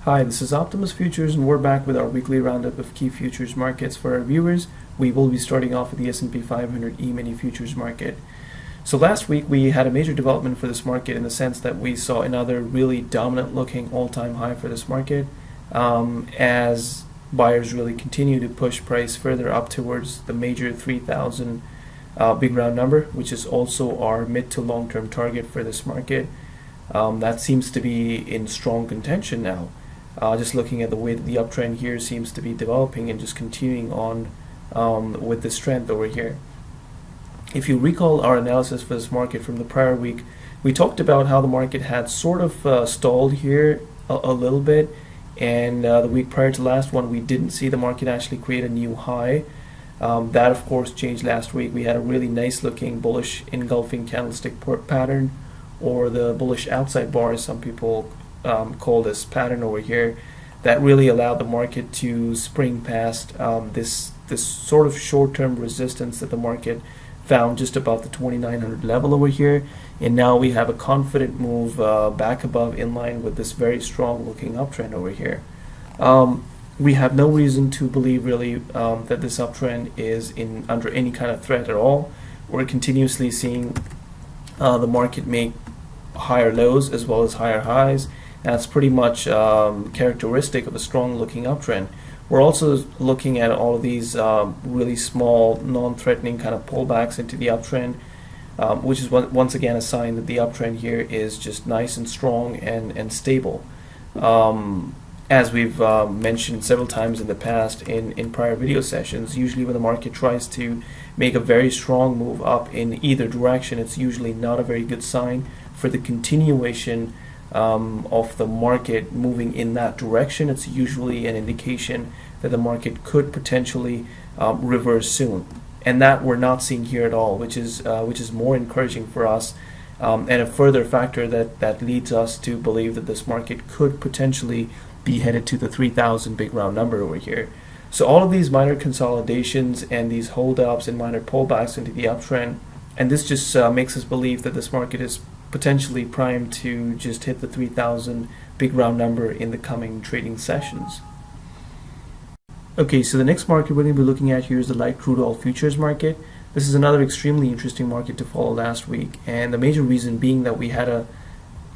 Hi, this is Optimus Futures, and we're back with our weekly roundup of key futures markets for our viewers. We will be starting off with the S&P 500 E-mini futures market. So last week we had a major development for this market in the sense that we saw another really dominant looking all-time high for this market as buyers really continue to push price further up towards the major 3,000 big round number, which is also our mid to long-term target for this market. That seems to be in strong contention now. Just looking at the way that the uptrend here seems to be developing and just continuing on with the strength over here. If you recall our analysis for this market from the prior week, we talked about how the market had sort of stalled here a little bit, and the week prior to last one we didn't see the market actually create a new high. That of course changed last week. We had a really nice looking bullish engulfing candlestick pattern, or the bullish outside bar as some people call this pattern over here, that really allowed the market to spring past this sort of short-term resistance that the market found just above the 2,900 level over here, and now we have a confident move back above in line with this very strong looking uptrend over here. We have no reason to believe really that this uptrend is under any kind of threat at all. We're continuously seeing the market make higher lows as well as higher highs. That's pretty much characteristic of a strong looking uptrend. We're also looking at all of these really small non-threatening kind of pullbacks into the uptrend, which is once again a sign that the uptrend here is just nice and strong and stable. As we've mentioned several times in the past in prior video sessions, usually when the market tries to make a very strong move up in either direction, it's usually not a very good sign for the continuation of the market moving in that direction. It's usually an indication that the market could potentially reverse soon, and that we're not seeing here at all, which is more encouraging for us, and a further factor that leads us to believe that this market could potentially be headed to the 3,000 big round number over here. So all of these minor consolidations and these hold-ups and minor pullbacks into the uptrend, and this just makes us believe that this market is potentially primed to just hit the 3,000 big round number in the coming trading sessions. Okay, so the next market we're going to be looking at here is the light crude oil futures market. This is another extremely interesting market to follow last week, and the major reason being that we had a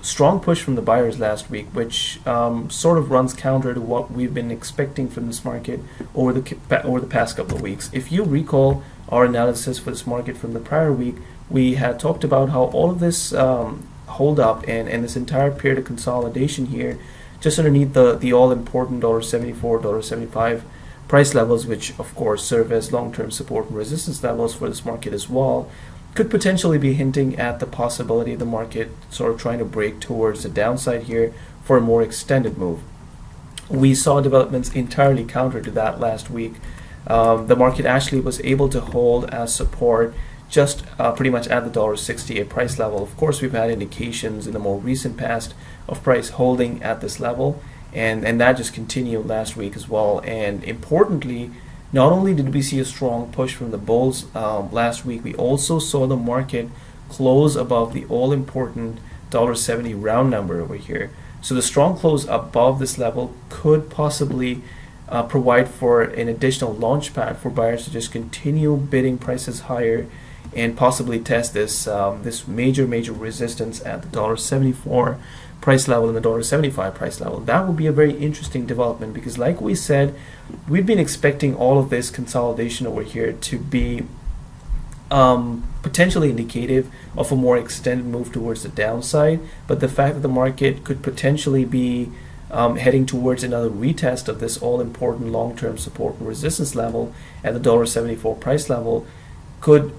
strong push from the buyers last week, which sort of runs counter to what we've been expecting from this market over the past couple of weeks. If you recall our analysis for this market from the prior week, we had talked about how all of this hold up and this entire period of consolidation here, just underneath the all-important $74, $75 price levels, which of course serve as long-term support and resistance levels for this market as well, could potentially be hinting at the possibility of the market sort of trying to break towards the downside here for a more extended move. We saw developments entirely counter to that last week. The market actually was able to hold as support just pretty much at the $68 price level. Of course, we've had indications in the more recent past of price holding at this level, and that just continued last week as well. And importantly, not only did we see a strong push from the bulls last week, we also saw the market close above the all-important $70 round number over here. So the strong close above this level could possibly provide for an additional launch pad for buyers to just continue bidding prices higher and possibly test this major resistance at the $74 price level and the $75 price level. That would be a very interesting development, because like we said, we've been expecting all of this consolidation over here to be potentially indicative of a more extended move towards the downside, but the fact that the market could potentially be heading towards another retest of this all-important long-term support and resistance level at the $74 price level could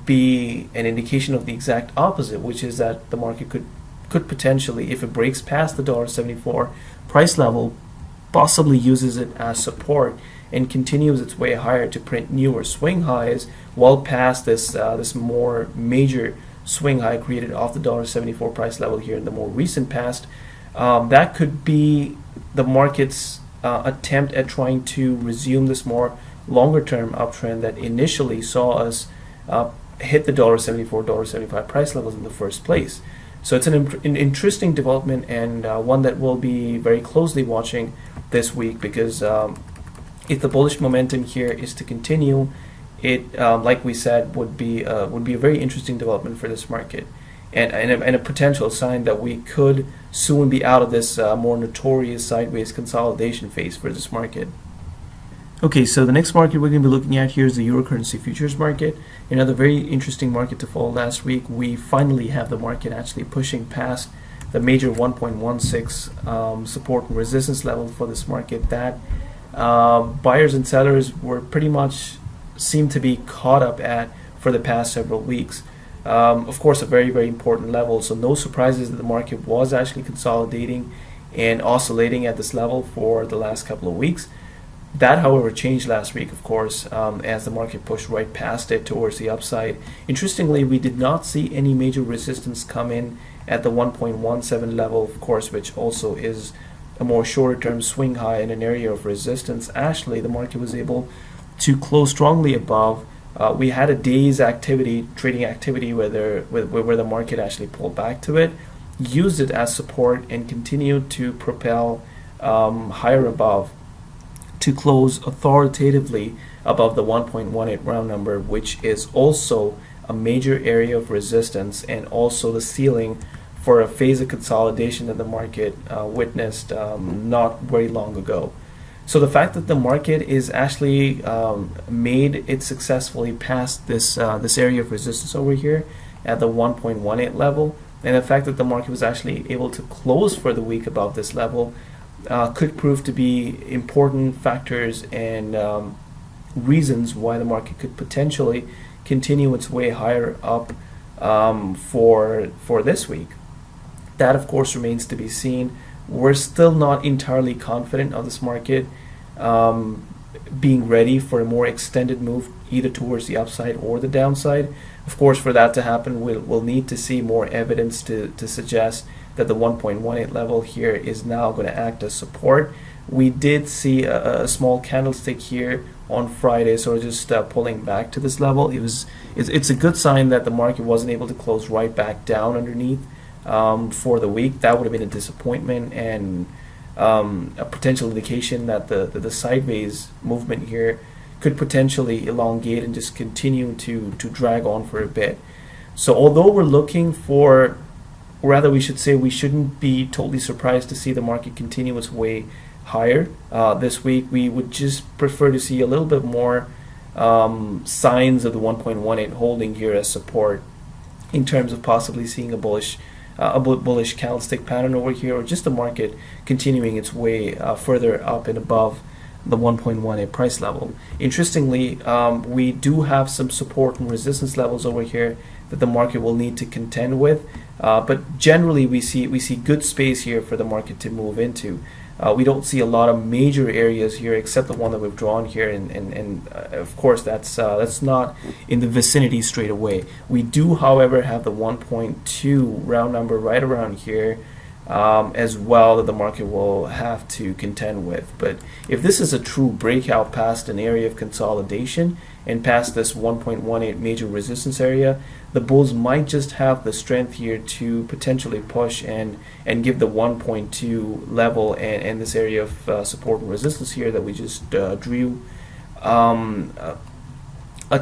be an indication of the exact opposite, which is that the market could potentially, if it breaks past the $74 price level, possibly uses it as support and continues its way higher to print newer swing highs well past this more major swing high created off the $74 price level here in the more recent past. That could be the market's attempt at trying to resume this more longer term uptrend that initially saw us hit the $74, $75 price levels in the first place. So it's an interesting development, and one that we'll be very closely watching this week, because if the bullish momentum here is to continue, it like we said would be a very interesting development for this market, and a potential sign that we could soon be out of this more notorious sideways consolidation phase for this market. Okay, so the next market we're going to be looking at here is the euro currency futures market. Another very interesting market to follow. Last week we finally have the market actually pushing past the major 1.16 support and resistance level for this market that buyers and sellers were pretty much seem to be caught up at for the past several weeks. Of course, a very, very important level, so no surprises that the market was actually consolidating and oscillating at this level for the last couple of weeks. That, however, changed last week, of course, as the market pushed right past it towards the upside. Interestingly, we did not see any major resistance come in at the 1.17 level, of course, which also is a more shorter-term swing high in an area of resistance. Actually, the market was able to close strongly above. We had a day's activity, trading activity, where the market actually pulled back to it, used it as support, and continued to propel higher above, to close authoritatively above the 1.18 round number, which is also a major area of resistance and also the ceiling for a phase of consolidation that the market witnessed not very long ago. So the fact that the market is actually made it successfully past this area of resistance over here at the 1.18 level, and the fact that the market was actually able to close for the week above this level could prove to be important factors and reasons why the market could potentially continue its way higher up for this week. That, of course, remains to be seen. We're still not entirely confident of this market being ready for a more extended move either towards the upside or the downside. Of course, for that to happen, we'll need to see more evidence to suggest that the 1.18 level here is now going to act as support. We did see a small candlestick here on Friday, so just pulling back to this level. It's a good sign that the market wasn't able to close right back down underneath for the week. That would have been a disappointment and a potential indication that the sideways movement here could potentially elongate and just continue to drag on for a bit. So although we're looking for, rather we should say we shouldn't be totally surprised to see the market continue its way higher this week, we would just prefer to see a little bit more signs of the 1.18 holding here as support, in terms of possibly seeing a bullish candlestick pattern over here, or just the market continuing its way further up and above the 1.18 price level. Interestingly, we do have some support and resistance levels over here that the market will need to contend with, but generally we see good space here for the market to move into. We don't see a lot of major areas here except the one that we've drawn here, and of course that's not in the vicinity straight away. We do, however, have the 1.2 round number right around here as well that the market will have to contend with. But if this is a true breakout past an area of consolidation and past this 1.18 major resistance area, the bulls might just have the strength here to potentially push and give the 1.2 level and this area of support and resistance here that we just drew a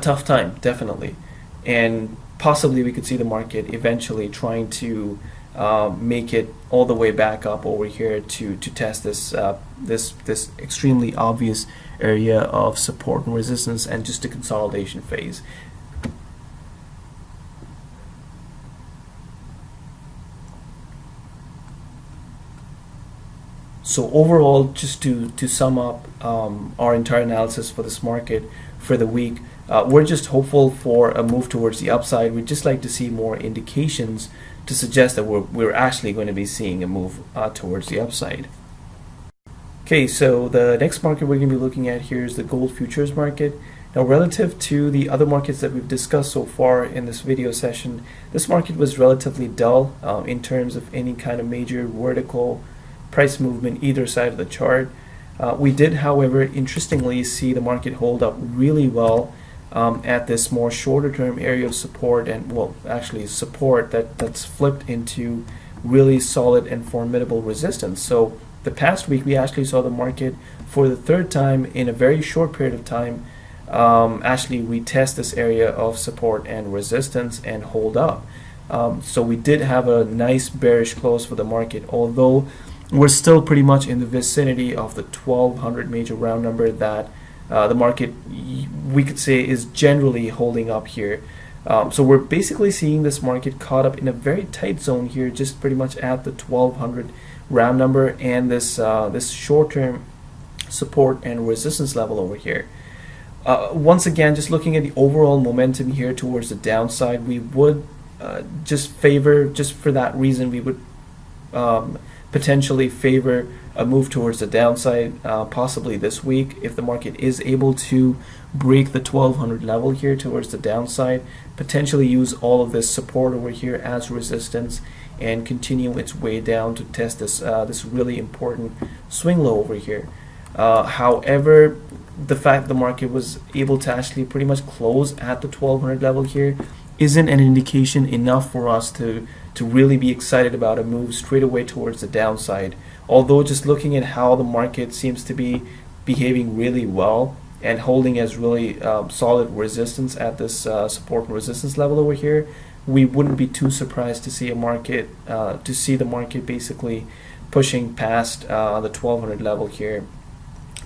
tough time, definitely. And possibly we could see the market eventually trying to make it all the way back up over here to test this extremely obvious area of support and resistance and just a consolidation phase. So overall, just to sum up our entire analysis for this market for the week, we're just hopeful for a move towards the upside. We'd just like to see more indications to suggest that we're actually going to be seeing a move towards the upside. Okay, so the next market we're going to be looking at here is the gold futures market. Now, relative to the other markets that we've discussed so far in this video session, this market was relatively dull in terms of any kind of major vertical price movement either side of the chart. We did, however, interestingly see the market hold up really well at this more shorter term area of support, and well, actually support that's flipped into really solid and formidable resistance. So the past week we actually saw the market for the third time in a very short period of time actually retest this area of support and resistance and hold up. So we did have a nice bearish close for the market, although we're still pretty much in the vicinity of the 1200 major round number that the market, we could say, is generally holding up here. So we're basically seeing this market caught up in a very tight zone here, just pretty much at the 1200 round number and this this short-term support and resistance level over here. Once again, just looking at the overall momentum here towards the downside, we would just for that reason, we would potentially favor a move towards the downside, possibly this week, if the market is able to break the 1200 level here towards the downside, potentially use all of this support over here as resistance and continue its way down to test this this really important swing low over here. However, the fact the market was able to actually pretty much close at the 1200 level here isn't an indication enough for us to really be excited about a move straight away towards the downside. Although just looking at how the market seems to be behaving really well and holding as really solid resistance at this support and resistance level over here, we wouldn't be too surprised to see the market basically pushing past the 1200 level here,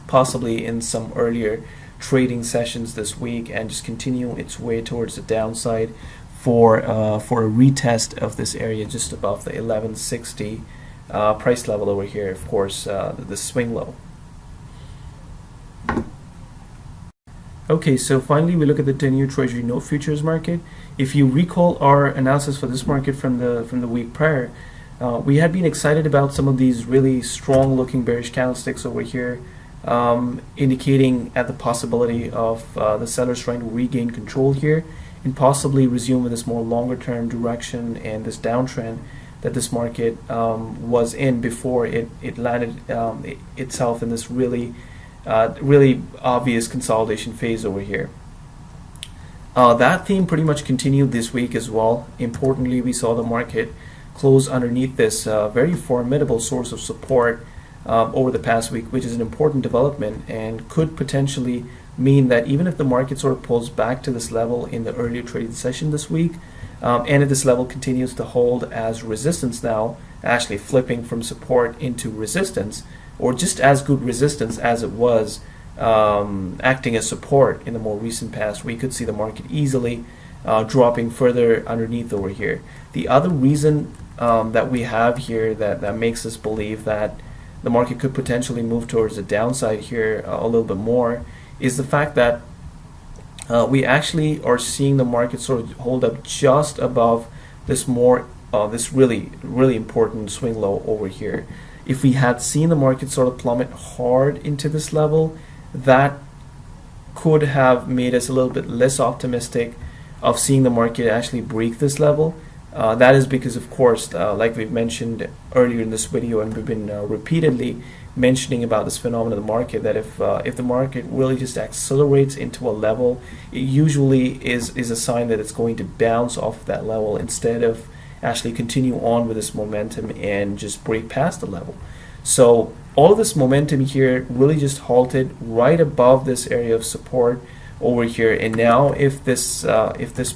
possibly in some earlier trading sessions this week, and just continue its way towards the downside for a retest of this area just above the 1160 price level over here, of course, the swing low. Okay, so finally we look at the 10-year Treasury note futures market. If you recall our analysis for this market from the week prior, we had been excited about some of these really strong looking bearish candlesticks over here, indicating at the possibility of the sellers trying to regain control here and possibly resume with this more longer term direction and this downtrend that this market was in before it landed itself in this really obvious consolidation phase over here. That theme pretty much continued this week as well. Importantly, we saw the market close underneath this very formidable source of support over the past week, which is an important development and could potentially mean that even if the market sort of pulls back to this level in the earlier trading session this week, and if this level continues to hold as resistance now, actually flipping from support into resistance, or just as good resistance as it was acting as support in the more recent past, we could see the market easily dropping further underneath over here. The other reason that we have here that makes us believe that the market could potentially move towards the downside here a little bit more is the fact that we actually are seeing the market sort of hold up just above this this really important swing low over here. If we had seen the market sort of plummet hard into this level, that could have made us a little bit less optimistic of seeing the market actually break this level. That is because, of course, like we've mentioned earlier in this video, and we've been repeatedly mentioning about this phenomenon of the market, that if the market really just accelerates into a level, it usually is a sign that it's going to bounce off that level instead of actually continue on with this momentum and just break past the level. So all of this momentum here really just halted right above this area of support over here, and now if this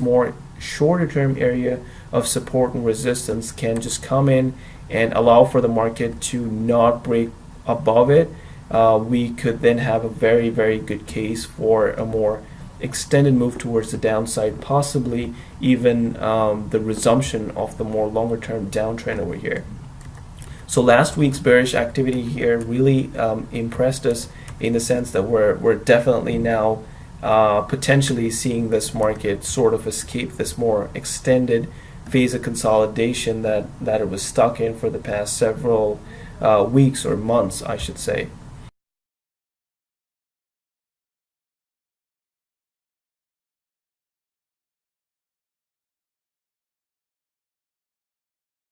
more shorter term area of support and resistance can just come in and allow for the market to not break above it, we could then have a very, very good case for a more extended move towards the downside, possibly even the resumption of the more longer term downtrend over here. So last week's bearish activity here really impressed us in the sense that we're definitely now potentially seeing this market sort of escape this more extended phase of consolidation that it was stuck in for the past several weeks or months, I should say.